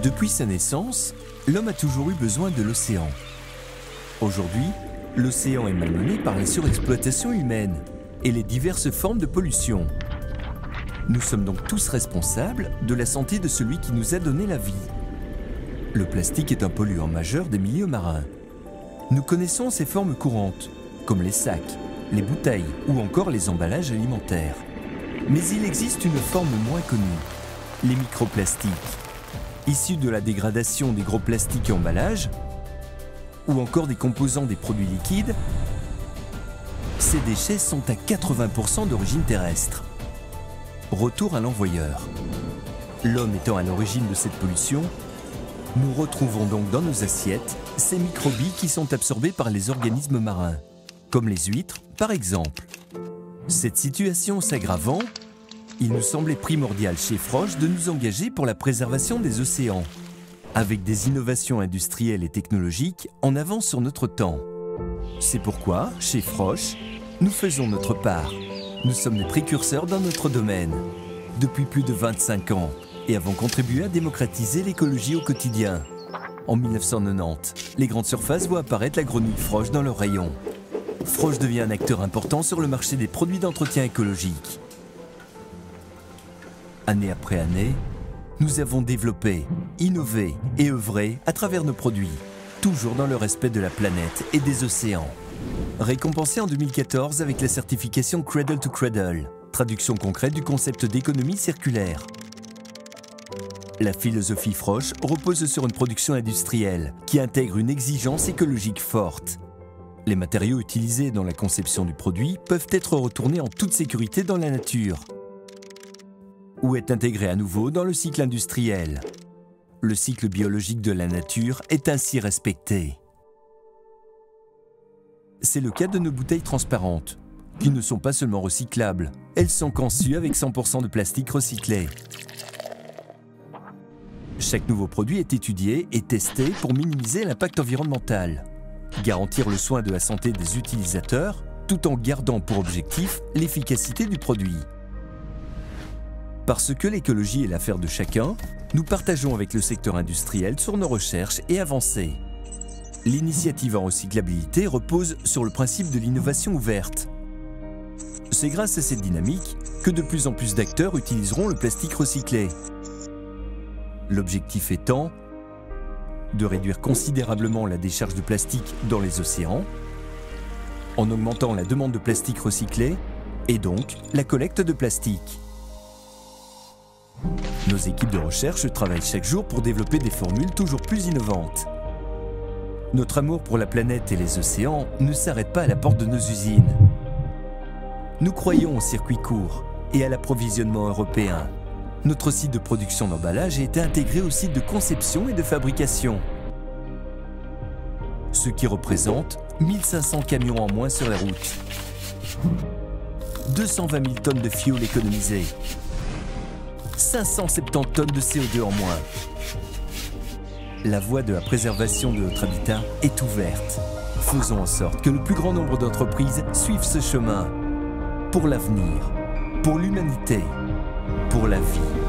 Depuis sa naissance, l'homme a toujours eu besoin de l'océan. Aujourd'hui, l'océan est malmené par la surexploitation humaine et les diverses formes de pollution. Nous sommes donc tous responsables de la santé de celui qui nous a donné la vie. Le plastique est un polluant majeur des milieux marins. Nous connaissons ses formes courantes, comme les sacs, les bouteilles ou encore les emballages alimentaires. Mais il existe une forme moins connue, les microplastiques. Issus de la dégradation des gros plastiques et emballages, ou encore des composants des produits liquides, ces déchets sont à 80% d'origine terrestre. Retour à l'envoyeur. L'homme étant à l'origine de cette pollution, nous retrouvons donc dans nos assiettes ces microbilles qui sont absorbées par les organismes marins, comme les huîtres par exemple. Cette situation s'aggravant, il nous semblait primordial chez Frosch de nous engager pour la préservation des océans, avec des innovations industrielles et technologiques en avance sur notre temps. C'est pourquoi, chez Frosch, nous faisons notre part. Nous sommes des précurseurs dans notre domaine, depuis plus de 25 ans, et avons contribué à démocratiser l'écologie au quotidien. En 1990, les grandes surfaces voient apparaître la grenouille Frosch dans leurs rayons. Frosch devient un acteur important sur le marché des produits d'entretien écologique. Année après année, nous avons développé, innové et œuvré à travers nos produits, toujours dans le respect de la planète et des océans. Récompensé en 2014 avec la certification Cradle to Cradle, traduction concrète du concept d'économie circulaire. La philosophie Frosch repose sur une production industrielle qui intègre une exigence écologique forte. Les matériaux utilisés dans la conception du produit peuvent être retournés en toute sécurité dans la nature ou être intégrés à nouveau dans le cycle industriel. Le cycle biologique de la nature est ainsi respecté. C'est le cas de nos bouteilles transparentes, qui ne sont pas seulement recyclables, elles sont conçues avec 100% de plastique recyclé. Chaque nouveau produit est étudié et testé pour minimiser l'impact environnemental, garantir le soin de la santé des utilisateurs, tout en gardant pour objectif l'efficacité du produit. Parce que l'écologie est l'affaire de chacun, nous partageons avec le secteur industriel sur nos recherches et avancées. L'initiative en recyclabilité repose sur le principe de l'innovation ouverte. C'est grâce à cette dynamique que de plus en plus d'acteurs utiliseront le plastique recyclé. L'objectif étant de réduire considérablement la décharge de plastique dans les océans, en augmentant la demande de plastique recyclé et donc la collecte de plastique. Nos équipes de recherche travaillent chaque jour pour développer des formules toujours plus innovantes. Notre amour pour la planète et les océans ne s'arrête pas à la porte de nos usines. Nous croyons au circuit court et à l'approvisionnement européen. Notre site de production d'emballage a été intégré au site de conception et de fabrication, ce qui représente 1500 camions en moins sur la route, 220 000 tonnes de fioul économisées, 570 tonnes de CO2 en moins. La voie de la préservation de notre habitat est ouverte. Faisons en sorte que le plus grand nombre d'entreprises suivent ce chemin pour l'avenir, pour l'humanité, pour la vie.